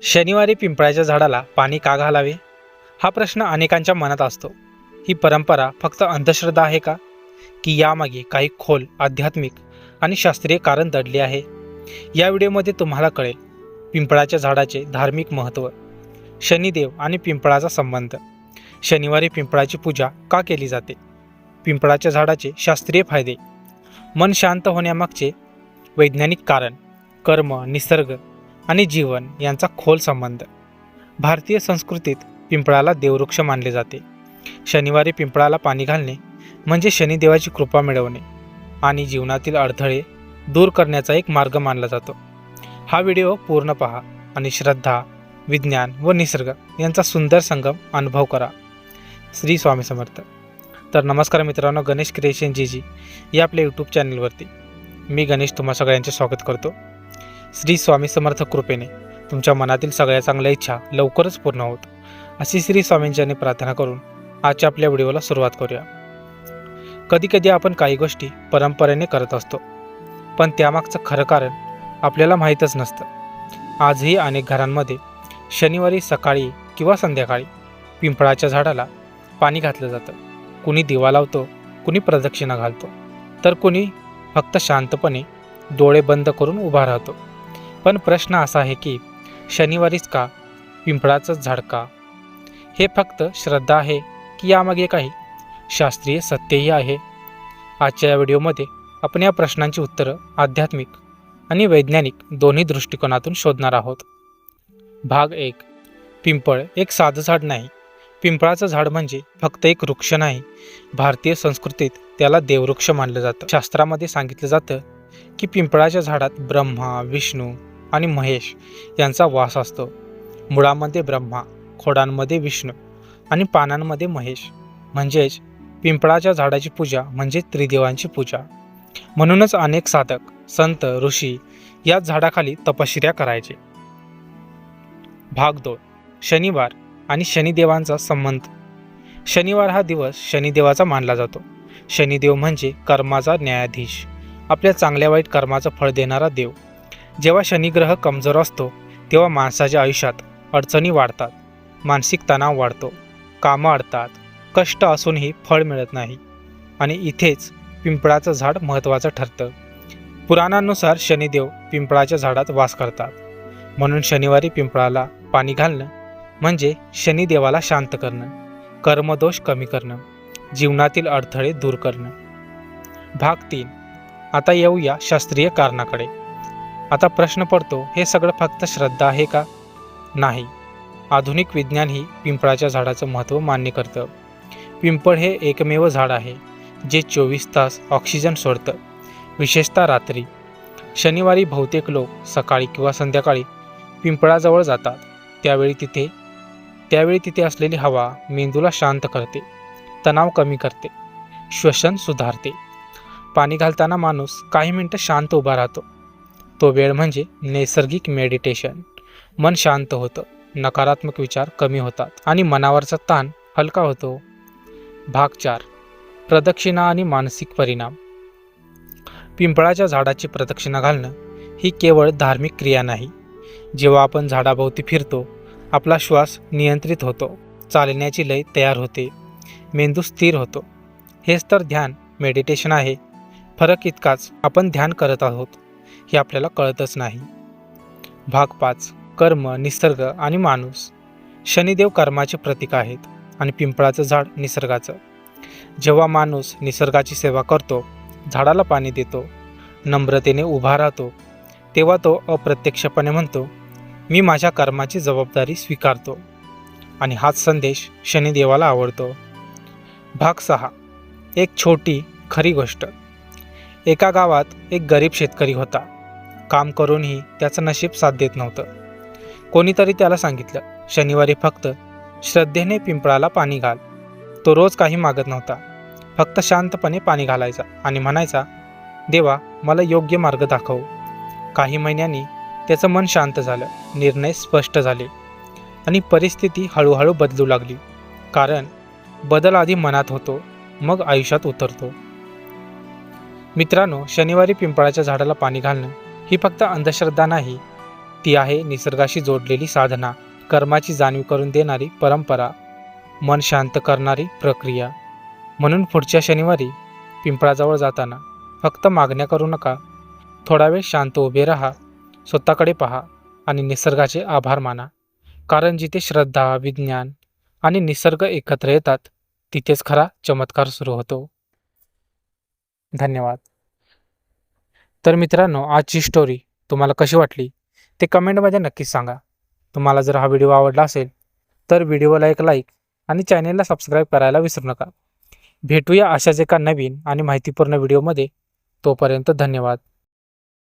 शनिवारी पिंपळाच्या झाडाला पाणी का घालावे हा प्रश्न अनेकांच्या मनात असतो. ही परंपरा फक्त अंधश्रद्धा आहे का, की यामागे काही खोल आध्यात्मिक आणि शास्त्रीय कारण दडले आहे? या व्हिडिओमध्ये तुम्हाला कळेल पिंपळाच्या झाडाचे धार्मिक महत्त्व, शनिदेव आणि पिंपळाचा संबंध, शनिवारी पिंपळाची पूजा का केली जाते, पिंपळाच्या झाडाचे शास्त्रीय फायदे, मन शांत होण्यामागचे वैज्ञानिक कारण, कर्म, निसर्ग आणि जीवन यांचा खोल संबंध. भारतीय संस्कृतीत पिंपळाला देववृक्ष मानले जाते. शनिवारी पिंपळाला पाणी घालणे म्हणजे शनिदेवाची कृपा मिळवणे आणि जीवनातील अडथळे दूर करण्याचा एक मार्ग मानला जातो. हा व्हिडिओ पूर्ण पहा आणि श्रद्धा, विज्ञान व निसर्ग यांचा सुंदर संगम अनुभव करा. श्री स्वामी समर्थ. तर नमस्कार मित्रांनो, गणेश क्रिएशन जी या आपल्या यूट्यूब चॅनलवरती मी गणेश तुम्हा सगळ्यांचे स्वागत करतो. श्री स्वामी समर्थ कृपेने तुमच्या मनातील सगळ्या चांगल्या इच्छा लवकरच पूर्ण होत अशी श्री स्वामींच्याने प्रार्थना करून आजच्या आपल्या व्हिडिओला सुरुवात करूया. कधीकधी आपण काही गोष्टी परंपरेने करत असतो, पण त्यामागचं खरं कारण आपल्याला माहीतच नसतं. आजही अनेक घरांमध्ये शनिवारी सकाळी किंवा संध्याकाळी पिंपळाच्या झाडाला पाणी घातलं जातं. कुणी दिवा लावतो, कुणी प्रदक्षिणा घालतो, तर कुणी फक्त शांतपणे डोळे बंद करून उभा राहतो. पण प्रश्न असा आहे की शनिवारीच का, पिंपळाचंच झाड का? हे फक्त श्रद्धा आहे की यामागे काही शास्त्रीय सत्यही आहे? आजच्या या व्हिडिओमध्ये आपण या प्रश्नांची उत्तरं आध्यात्मिक आणि वैज्ञानिक दोन्ही दृष्टिकोनातून शोधणार आहोत. भाग 1. पिंपळ एक साधं झाड नाही. पिंपळाचं झाड म्हणजे फक्त एक वृक्ष नाही. भारतीय संस्कृतीत त्याला देववृक्ष मानलं जातं. शास्त्रामध्ये सांगितलं जातं की पिंपळाच्या झाडात ब्रह्मा, विष्णू आणि महेश यांचा वास असतो. मुळामध्ये ब्रह्मा, खोडांमध्ये विष्णू आणि पानांमध्ये महेश. म्हणजेच पिंपळाच्या झाडाची पूजा म्हणजे त्रिदेवांची पूजा. म्हणूनच अनेक साधक, संत, ऋषी याच झाडाखाली तपश्चर्या करायचे. भाग 2. शनिवार आणि शनिदेवांचा संबंध. शनिवार हा दिवस शनिदेवाचा मानला जातो. शनिदेव म्हणजे कर्माचा न्यायाधीश, आपल्या चांगल्या वाईट कर्माचं फळ देणारा देव. जेव्हा शनिग्रह कमजोर असतो तेव्हा माणसाच्या आयुष्यात अडचणी वाढतात, मानसिक तणाव वाढतो, कामं अडतात, कष्ट असूनही फळ मिळत नाही. आणि इथेच पिंपळाचं झाड महत्त्वाचं ठरतं. पुराणांनुसार शनिदेव पिंपळाच्या झाडात वास करतात. म्हणून शनिवारी पिंपळाला पाणी घालणं म्हणजे शनिदेवाला शांत करणं, कर्मदोष कमी करणं, जीवनातील अडथळे दूर करणं. भाग 3. आता येऊया शास्त्रीय कारणाकडे. आता प्रश्न पडतो, हे सगळं फक्त श्रद्धा आहे का? नाही. आधुनिक विज्ञानही पिंपळाच्या झाडाचं महत्त्व मान्य करतं. पिंपळ हे एकमेव झाड आहे जे 24 तास ऑक्सिजन सोडतं, विशेषतः रात्री. शनिवारी बहुतेक लोक सकाळी किंवा संध्याकाळी पिंपळाजवळ जातात. त्यावेळी तिथे असलेली हवा मेंदूला शांत करते, तणाव कमी करते, श्वसन सुधारते. पाणी घालताना माणूस काही मिनिटं शांत उभा राहतो. तो वेळ म्हणजे नैसर्गिक मेडिटेशन. मन शांत होतं, नकारात्मक विचार कमी होतात आणि मनावरचा ताण हलका होतो. भाग 4. प्रदक्षिणा आणि मानसिक परिणाम. पिंपळाच्या झाडाची प्रदक्षिणा घालणं ही केवळ धार्मिक क्रिया नाही. जेव्हा आपण झाडाभोवती फिरतो, आपला श्वास नियंत्रित होतो, चालण्याची लय तयार होते, मेंदू स्थिर होतो. हेच तर ध्यान, मेडिटेशन आहे. फरक इतकाच, आपण ध्यान करत आहोत हे आपल्याला कळतच नाही. भाग 5. कर्म, निसर्ग आणि माणूस. शनिदेव कर्माचे प्रतीक आहेत आणि पिंपळाचं झाड निसर्गाचं. जेव्हा माणूस निसर्गाची सेवा करतो, झाडाला पाणी देतो, नम्रतेने उभा राहतो, तेव्हा तो अप्रत्यक्षपणे म्हणतो, मी माझ्या कर्माची जबाबदारी स्वीकारतो. आणि हाच संदेश शनिदेवाला आवडतो. भाग 6. एक छोटी खरी गोष्ट. एका गावात एक गरीब शेतकरी होता. काम करूनही त्याचं नशीब साथ देत नव्हतं. कोणीतरी त्याला सांगितलं, शनिवारी फक्त श्रद्धेने पिंपळाला पाणी घाल. तो रोज काही मागत नव्हता, फक्त शांतपणे पाणी घालायचा आणि म्हणायचा, देवा मला योग्य मार्ग दाखव. काही महिन्यांनी त्याचं मन शांत झालं, निर्णय स्पष्ट झाले आणि परिस्थिती हळूहळू बदलू लागली. कारण बदल आधी मनात होतो, मग आयुष्यात उतरतो. मित्रांनो, शनिवारी पिंपळाच्या झाडाला पाणी घालणं ही फक्त अंधश्रद्धा नाही, ती आहे निसर्गाशी जोडलेली साधना, कर्माची जाणीव करून देणारी परंपरा, मन शांत करणारी प्रक्रिया. म्हणून पुढच्या शनिवारी पिंपळाजवळ जाताना फक्त मागण्या करू नका. थोडा वेळ शांत उभे राहा, स्वतःकडे पहा आणि निसर्गाचे आभार माना. कारण जिथे श्रद्धा, विज्ञान आणि निसर्ग एकत्र येतात, तिथेच खरा चमत्कार सुरू होतो. धन्यवाद. तर मित्रांनो, आजची स्टोरी तुम्हाला कशी वाटली ते कमेंटमध्ये नक्कीच सांगा. तुम्हाला जर हा व्हिडिओ आवडला असेल तर व्हिडिओला एक लाईक आणि चॅनेलला सबस्क्राईब करायला विसरू नका. भेटूया अशाच एका नवीन आणि माहितीपूर्ण व्हिडिओमध्ये. तोपर्यंत धन्यवाद.